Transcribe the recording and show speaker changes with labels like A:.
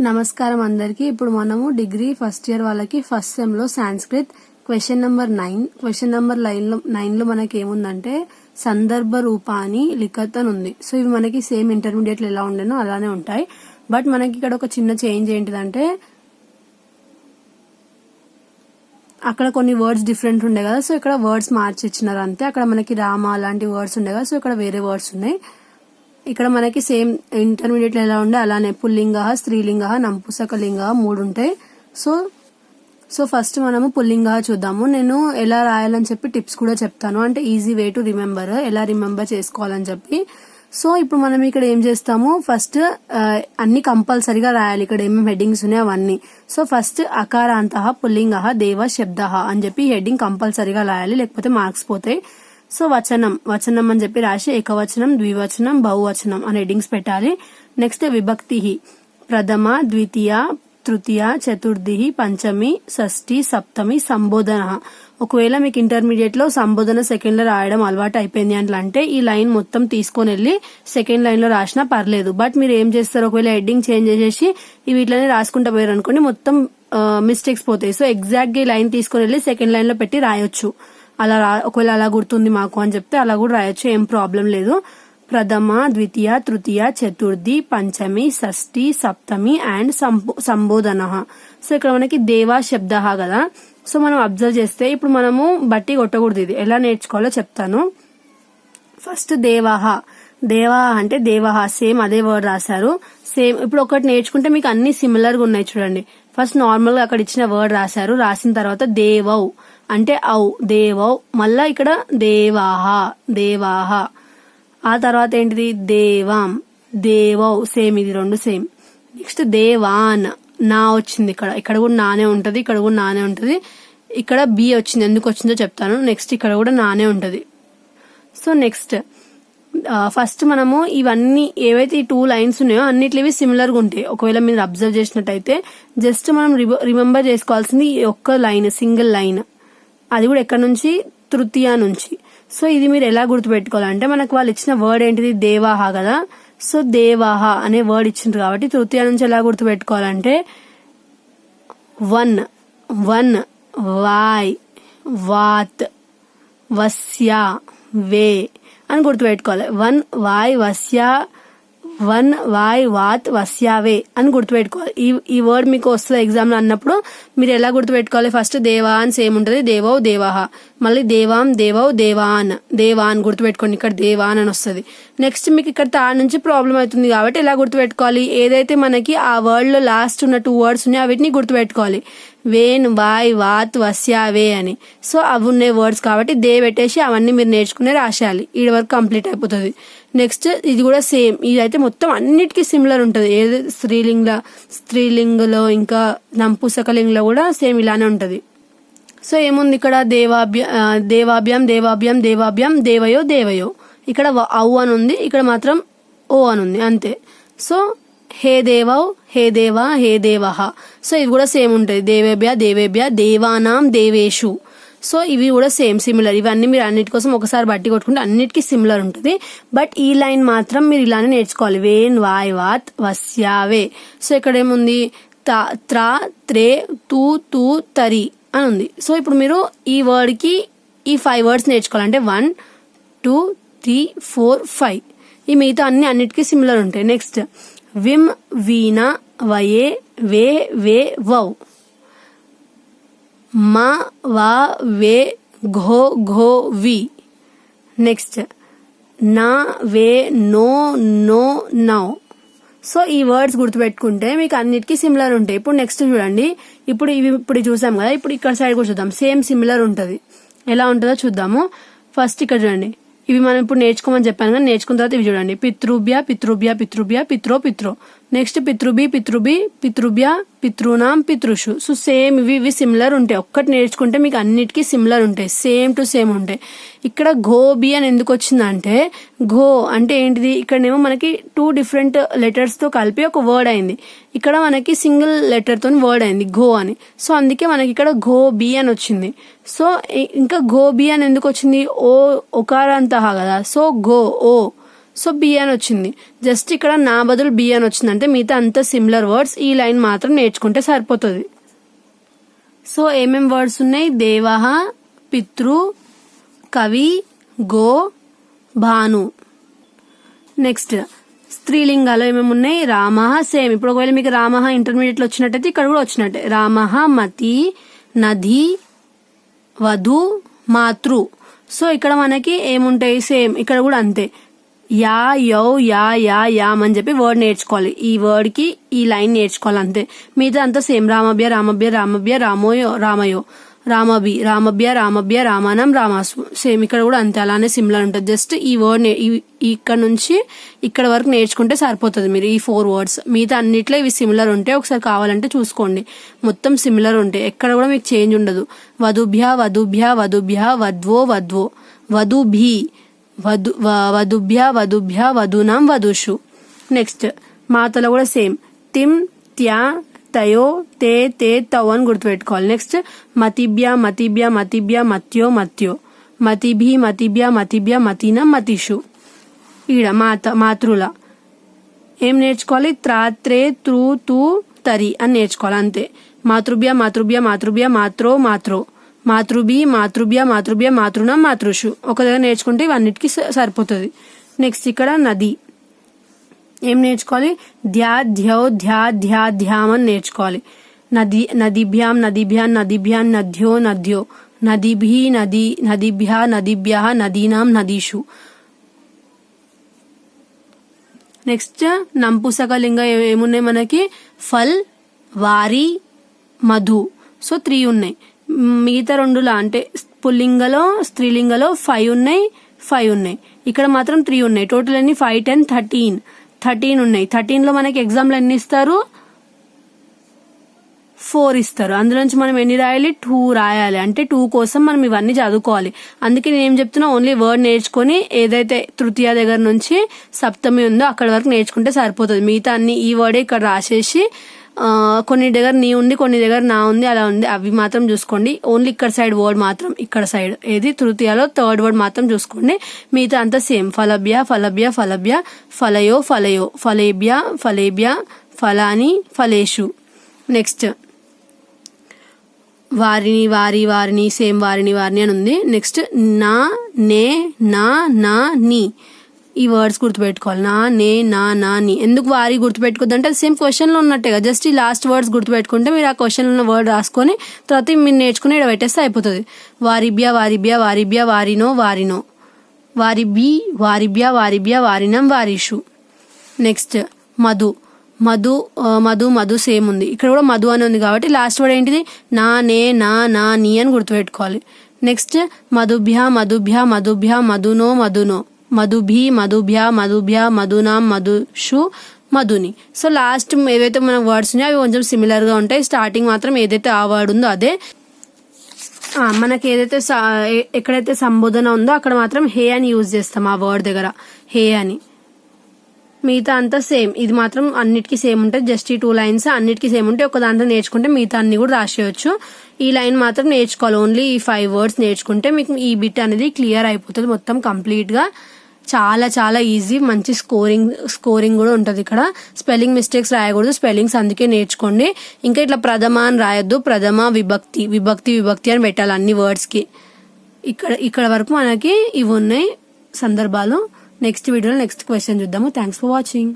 A: నమస్కారం అందరికి. ఇప్పుడు మనము డిగ్రీ ఫస్ట్ ఇయర్ వాళ్ళకి ఫస్ట్ సెమ్ లో సాంస్క్రిట్ క్వశ్చన్ నెంబర్ 9 లో మనకి ఏముందంటే సందర్భ రూపాని లిఖత్ అని ఉంది. సో ఇవి మనకి సేమ్ ఇంటర్మీడియట్ లో ఎలా ఉండేనో అలానే ఉంటాయి. బట్ మనకి ఇక్కడ ఒక చిన్న చేంజ్ ఏంటిదంటే అక్కడ కొన్ని వర్డ్స్ డిఫరెంట్ ఉండే కదా, సో ఇక్కడ వర్డ్స్ మార్చి ఇచ్చినారు అంతే. అక్కడ మనకి రామ అలాంటి వర్డ్స్ ఉండే కదా, సో ఇక్కడ వేరే వర్డ్స్ ఉన్నాయి. ఇక్కడ మనకి సేమ్ ఇంటర్మీడియట్ లో ఎలా ఉండే అలానే పుల్లింగ, స్త్రీలింగ, నంపుసకలింగ 3 ఉంటాయి. సో ఫస్ట్ మనము పుల్లింగ చూద్దాము. నేను ఎలా రాయాలని చెప్పి టిప్స్ కూడా చెప్తాను, అంటే ఈజీ వే టు రిమెంబర్, ఎలా రిమెంబర్ చేసుకోవాలని చెప్పి. సో ఇప్పుడు మనం ఇక్కడ ఏం చేస్తాము, ఫస్ట్ అన్ని కంపల్సరీగా రాయాలి. ఇక్కడ ఏమేమి హెడ్డింగ్స్ ఉన్నాయి అవన్నీ. సో ఫస్ట్ అకారాంత పుల్లింగ దేవ శబ్ద అని చెప్పి హెడ్డింగ్ కంపల్సరీగా రాయాలి, లేకపోతే మార్క్స్ పోతాయి. సో వచనం అని చెప్పి రాసి ఏకవచనం, ద్వివచనం, బహువచనం అని హెడ్డింగ్స్ పెట్టాలి. నెక్స్ట్ విభక్తి ప్రథమ, ద్వితీయ, తృతీయ, చతుర్థి, పంచమి, షష్ఠి, సప్తమి, సంబోధన. ఒకవేళ మీకు ఇంటర్మీడియట్ లో సంబోధన సెకండ్ లో రాయడం అలవాటు అయిపోయింది అంటే ఈ లైన్ మొత్తం తీసుకొని వెళ్ళి సెకండ్ లైన్ లో రాసినా పర్లేదు. బట్ మీరు ఏం చేస్తారు, ఒకవేళ హెడ్డింగ్ చేంజ్ చేసి వీటిలోనే రాసుకుంటా పోయారు అనుకోండి, మొత్తం మిస్టేక్స్ పోతాయి. సో ఎగ్జాక్ట్ గా ఈ లైన్ తీసుకొని వెళ్ళి సెకండ్ లైన్ లో పెట్టి రాయొచ్చు. ఒకవేళ అలా గుర్తుంది మాకు అని చెప్తే అలా కూడా రాయొచ్చు, ఏం ప్రాబ్లం లేదు. ప్రథమ, ద్వితీయ, తృతీయ, చతుర్థి, పంచమి, షష్ఠి, సప్తమి అండ్ సంబోధన. సో ఇక్కడ మనకి దేవా శబ్ద కదా. సో మనం అబ్జర్వ్ చేస్తే ఇప్పుడు మనము బట్టి కొట్టకూడదు. ఇది ఎలా నేర్చుకోవాలో చెప్తాను. ఫస్ట్ దేవాహ అంటే దేవాహ సేమ్ అదే వర్డ్ రాశారు. సేమ్ ఇప్పుడు ఒకటి నేర్చుకుంటే మీకు అన్ని సిమిలర్ గా ఉన్నాయి చూడండి. ఫస్ట్ నార్మల్ గా అక్కడ ఇచ్చిన వర్డ్ రాశారు, రాసిన తర్వాత దేవౌ అంటే ఔ, దేవౌ, మళ్ళా ఇక్కడ దేవాహ. ఆ తర్వాత ఏంటిది దేవాం, దేవౌ, సేమ్ ఇది రెండు సేమ్. నెక్స్ట్ దేవాన్, నా వచ్చింది ఇక్కడ కూడా నానే ఉంటది, ఇక్కడ కూడా నానే ఉంటది. ఇక్కడ బి వచ్చింది, ఎందుకు వచ్చిందో చెప్తాను. నెక్స్ట్ ఇక్కడ కూడా నానే ఉంటది. సో నెక్స్ట్ ఫస్ట్ మనము ఇవన్నీ ఏవైతే ఈ 2 లైన్స్ ఉన్నాయో అన్నిట్లవి సిమిలర్ గా ఉంటాయి. ఒకవేళ మీరు అబ్జర్వ్ చేసినట్టయితే జస్ట్ మనం రిమెంబర్ చేసుకోవాల్సింది ఈ ఒక్క లైన్, సింగిల్ లైన్. అది కూడా ఎక్కడ నుంచి, తృతీయ నుంచి. సో ఇది మీరు ఎలా గుర్తుపెట్టుకోవాలంటే మనకు వాళ్ళు ఇచ్చిన వర్డ్ ఏంటిది, దేవాహ కదా. సో దేవాహ అనే వర్డ్ ఇచ్చిండ్రు కాబట్టి తృతీయ నుంచి ఎలా గుర్తుపెట్టుకోవాలంటే వన్, వాయ్, వాత్, వస్య, వే అని గుర్తుపెట్టుకోవాలి. వన్ వాయ్ వాత్ వస్యావే అని గుర్తుపెట్టుకోవాలి. ఈ వర్డ్ మీకు వస్తుంది ఎగ్జామ్ లో అన్నప్పుడు మీరు ఎలా గుర్తుపెట్టుకోవాలి, ఫస్ట్ దేవా అని సేమ్ ఉంటుంది, దేవౌ దేవాహ, మళ్ళీ దేవాం దేవౌ దేవాన్ గుర్తుపెట్టుకోండి. ఇక్కడ దేవాన్ అని వస్తుంది. నెక్స్ట్ మీకు ఇక్కడ తాడు నుంచి ప్రాబ్లం అవుతుంది కాబట్టి ఎలా గుర్తుపెట్టుకోవాలి, ఏదైతే మనకి ఆ వర్డ్ లో లాస్ట్ ఉన్న 2 వర్డ్స్ ఉన్నాయో వీటిని గుర్తుపెట్టుకోవాలి. వేన్, వాయ్, వాత్, వస్యావే అని. సో అవి ఉన్నాయి వర్డ్స్ కాబట్టి దే పెట్టేసి అవన్నీ మీరు నేర్చుకునే రాసేయాలి. ఈ వరకు కంప్లీట్ అయిపోతుంది. నెక్స్ట్ ఇది కూడా సేమ్, ఇదైతే మొత్తం అన్నిటికీ సిమిలర్ ఉంటుంది. ఏది స్త్రీలింగలో ఇంకా నంపుసకలింగలో కూడా సేమ్ ఇలానే ఉంటది. సో ఏముంది ఇక్కడ దేవాభ్యాం, దేవయో. ఇక్కడ ఔ అని ఉంది, ఇక్కడ మాత్రం ఓ అని ఉంది అంతే. సో హే దేవౌ, హే దేవా, హే దేవహ. సో ఇవి కూడా సేమ్ ఉంటాయి, దేవేభ్య, దేవానాం, దేవేషు. సో ఇవి కూడా సేమ్ సిమిలర్. ఇవన్నీ మీరు అన్నిటి కోసం ఒకసారి బట్టి కొట్టుకుంటే అన్నిటికీ సిమిలర్ ఉంటుంది. బట్ ఈ లైన్ మాత్రం మీరు ఇలానే నేర్చుకోవాలి, వేన్, వాయ్, వాత్, వస్యావే. సో ఇక్కడ ఏముంది, త్రా, త్రే, తూ, తరి అని ఉంది. సో ఇప్పుడు మీరు ఈ వర్డ్ కి ఈ 5 వర్డ్స్ నేర్చుకోవాలంటే 1, 2, 3, 4, 5. ఈ మిగతా అన్నిటికీ సిమిలర్ ఉంటాయి. నెక్స్ట్ విమ్, వీణ, వయే, వే, వౌ. మా, వా, వే, ఘో, వి. నెక్స్ట్ నా, వే, నో, నౌ. సో ఈ వర్డ్స్ గుర్తుపెట్టుకుంటే మీకు అన్నిటికీ సిమిలర్ ఉంటాయి. ఇప్పుడు నెక్స్ట్ చూడండి, ఇప్పుడు చూసాం కదా, ఇప్పుడు ఇక్కడ సైడ్ కూడా చూద్దాం, సేమ్ సిమిలర్ ఉంటది. ఎలా ఉంటుందో చూద్దాము. ఫస్ట్ ఇక్కడ చూడండి, ఇవి మనం ఇప్పుడు నేర్చుకోమని చెప్పాను కానీ నేర్చుకున్న తర్వాత ఇవి చూడండి, పితృభ్య, పిత్రో. నెక్స్ట్ పితృభ్య, పితృనాం, పితృషు. సో సేమ్ ఇవి సిమిలర్ ఉంటాయి. ఒక్కటి నేర్చుకుంటే మీకు అన్నిటికీ సిమిలర్ ఉంటాయి, సేమ్ టు సేమ్ ఉంటాయి. ఇక్కడ బి అని ఎందుకు వచ్చిందంటే, ఘో అంటే ఏంటిది, ఇక్కడనేమో మనకి 2 డిఫరెంట్ లెటర్స్ తో కలిపి ఒక వర్డ్ అయింది, ఇక్కడ మనకి సింగిల్ లెటర్ తో వర్డ్ అయింది ఘో అని. సో అందుకే మనకి ఇక్కడ బి అని వచ్చింది. సో ఇంకా బి అని ఎందుకు వచ్చింది, ఓ ఒకారాంతః కదా. సో ఓ సో బి అని వచ్చింది. జస్ట్ ఇక్కడ నా బదులు బి అని వచ్చింది, అంటే మిగతా అంత సిమిలర్ వర్డ్స్. ఈ లైన్ మాత్రం నేర్చుకుంటే సరిపోతుంది. సో ఏమేం వర్డ్స్ ఉన్నాయి? దేవః, పితృ, కవి, గో, భాను. నెక్స్ట్ స్త్రీలింగాలు ఏమేమి ఉన్నాయి? రామః, సేమ్. ఇప్పుడు ఒకవేళ మీకు రామః ఇంటర్మీడియట్ లో వచ్చినట్టయితే ఇక్కడ కూడా వచ్చినట్టే. రామః, మతి, నది, వధు, మాతృ. సో ఇక్కడ మనకి ఏముంటాయి? సేమ్ ఇక్కడ కూడా అంతే. యా, యౌ, యా, యా, యామ్ అని చెప్పి వర్డ్ నేర్చుకోవాలి. ఈ వర్డ్ కి ఈ లైన్ నేర్చుకోవాలి అంతే. మిగతా అంతా సేమ్. రామభ్య, రామభ్య, రామభ్య, రామోయో, రామయో, రామభి, రామభ్య, రామభ్య, రామానం, రామాసు. సేమ్ ఇక్కడ కూడా అంతే, అలానే సిమిలర్ ఉంటుంది. జస్ట్ ఈ వర్డ్ ఇక్కడ నుంచి ఇక్కడ వరకు నేర్చుకుంటే సరిపోతుంది మీరు, ఈ 4 వర్డ్స్. మిగతా అన్నిట్లో ఇవి సిమిలర్ ఉంటాయి. ఒకసారి కావాలంటే చూసుకోండి, మొత్తం సిమిలర్ ఉంటాయి, ఎక్కడ కూడా మీకు చేంజ్ ఉండదు. వధుభ్య, వధుభ్య, వధుభ్య, వధ్వో, వధ్వో, వధుభి, వధుభ్య, వధుభ్య, వధూనాం, వధుషు. నెక్స్ట్ మాతలో కూడా సేమ్. తిం, త్యా, తయో, తే, తే, తౌ అని గుర్తుపెట్టుకోవాలి. నెక్స్ట్ మతిభ్య, మతిభ్య, మతిభ్య, మత్యో, మత్యో, మతిభి, మతిభ్య, మతిభ్య, మతీనం, మతిషు. ఈడ మాతృల ఏం నేర్చుకోవాలి? త్రాత్రే, త్రూ, తూ, తరి అని నేర్చుకోవాలి అంతే. మాతృభ్య, మాతృభ్య, మాతృభ్య, మాత్రో, మాత్రో, మాతృభి, మాతృభ్య, మాతృభ్య, మాతృనం, మాతృషు. ఒక దగ్గర నేర్చుకుంటే ఇవన్నిటికీ సరిపోతుంది. నెక్స్ట్ ఇక్కడ నది ఏం నేర్చుకోవాలి? ధ్యా, ధ్యౌ, ధ్యా, ధ్యా, ధ్యాం అని నేర్చుకోవాలి. నది, నదిభ్యాం, నదిభ్యాం, నదిభ్యాం, నద్యో, నద్యో, నదిభి, నదిభ్య, నదిభ్య, నదీనాం, నదీషు. నెక్స్ట్ నంపుసకలింగ ఏమున్నాయి మనకి? ఫల్, వారి, మధు. సో 3 ఉన్నాయి. మిగతా 2లా అంటే పుల్లింగలో స్త్రీలింగలో 5 ఉన్నాయి, 5 ఉన్నాయి. ఇక్కడ మాత్రం 3 ఉన్నాయి. టోటల్ అన్ని 5, 10, 13 ఉన్నాయి. 13లో మనకి ఎగ్జామ్లో ఎన్ని ఇస్తారు? 4 ఇస్తారు. అందులోంచి మనం ఎన్ని రాయాలి? 2 రాయాలి. అంటే 2 కోసం మనం ఇవన్నీ చదువుకోవాలి. అందుకే నేను ఏం చెప్తున్నా, ఓన్లీ వర్డ్ నేర్చుకొని ఏదైతే తృతీయ దగ్గర నుంచి సప్తమి ఉందో అక్కడ వరకు నేర్చుకుంటే సరిపోతుంది. మిగతా అన్ని ఈ వర్డే ఇక్కడ రాసేసి కొన్ని దగ్గర నీ ఉంది, కొన్ని దగ్గర నా ఉంది, అలా ఉంది, అవి మాత్రం చూసుకోండి. ఓన్లీ ఇక్కడ సైడ్ వర్డ్ మాత్రం, ఇక్కడ సైడ్ ఏది తృతీయలో 3rd వర్డ్ మాత్రం చూసుకోండి. మిగతా అంతా సేమ్. ఫలభ్య, ఫలభ్య, ఫలభ్య, ఫలయో, ఫలయో, ఫలేభ్య, ఫలేభ్య, ఫలాని, ఫలేషు. నెక్స్ట్ వారిని, వారి, వారిని, సేమ్ వారిని, వారిని అని ఉంది. నెక్స్ట్ నా, నే, నా, నా, నీ. ఈ వర్డ్స్ గుర్తుపెట్టుకోవాలి. నా, నే, నా, నీ. ఎందుకు వారి గుర్తుపెట్టుకోద్దు అంటే సేమ్ క్వశ్చన్లో ఉన్నట్టుగా జస్ట్ ఈ లాస్ట్ వర్డ్స్ గుర్తుపెట్టుకుంటే మీరు ఆ క్వశ్చన్లో ఉన్న వర్డ్ రాసుకొని తర్వాత మీరు నేర్చుకుని ఇక్కడ పెట్టేస్తే అయిపోతుంది. వారిభ్య, వారిభ్య, వారిభ్య, వారినో, వారినో, వారిభి, వారిభ్య, వారిభ్య, వారినం, వారిషు. నెక్స్ట్ మధు, మధు, మధు, మధు సేమ్ ఉంది. ఇక్కడ కూడా మధు అని ఉంది కాబట్టి లాస్ట్ వర్డ్ ఏంటిది? నా, నే, నా, నీ అని గుర్తుపెట్టుకోవాలి. నెక్స్ట్ మధుభ్య, మధుభ్య, మధుభ్య, మధునో, మధునో, మధుభి, మధుభ్య, మధుభ్య, మధునాం, మధుషు, మధుని. సో లాస్ట్ ఏవైతే మన వర్డ్స్ ఉన్నాయో అవి కొంచెం సిమిలర్గా ఉంటాయి. స్టార్టింగ్ మాత్రం ఏదైతే ఆ వర్డ్ ఉందో అదే. మనకి ఏదైతే ఎక్కడైతే సంబోధన ఉందో అక్కడ మాత్రం హే అని యూజ్ చేస్తాం ఆ వర్డ్ దగ్గర, హే అని. మిగతా అంతా సేమ్. ఇది మాత్రం అన్నిటికీ సేమ్ ఉంటుంది. జస్ట్ ఈ 2 లైన్స్ అన్నిటికీ సేమ్ ఉంటాయి. ఒక దాంట్లో నేర్చుకుంటే మిగతా అన్ని కూడా రాసేయచ్చు. ఈ లైన్ మాత్రం నేర్చుకోవాలి. ఓన్లీ ఈ 5 వర్డ్స్ నేర్చుకుంటే మీకు ఈ బిట్ అనేది క్లియర్ అయిపోతుంది మొత్తం కంప్లీట్గా. చాలా చాలా ఈజీ. మంచి స్కోరింగ్ కూడా ఉంటుంది. ఇక్కడ స్పెల్లింగ్ మిస్టేక్స్ రాయకూడదు, స్పెల్లింగ్స్ అందుకే నేర్చుకోండి. ఇంకా ఇట్లా ప్రథమ అని రాయొద్దు, ప్రథమ, విభక్తి, విభక్తి, విభక్తి అని పెట్టాలి అన్ని వర్డ్స్కి. ఇక్కడ వరకు మనకి ఇవి ఉన్నాయి సందర్భాలు. నెక్స్ట్ వీడియోలో నెక్స్ట్ క్వశ్చన్ చూద్దాము. Thanks for watching.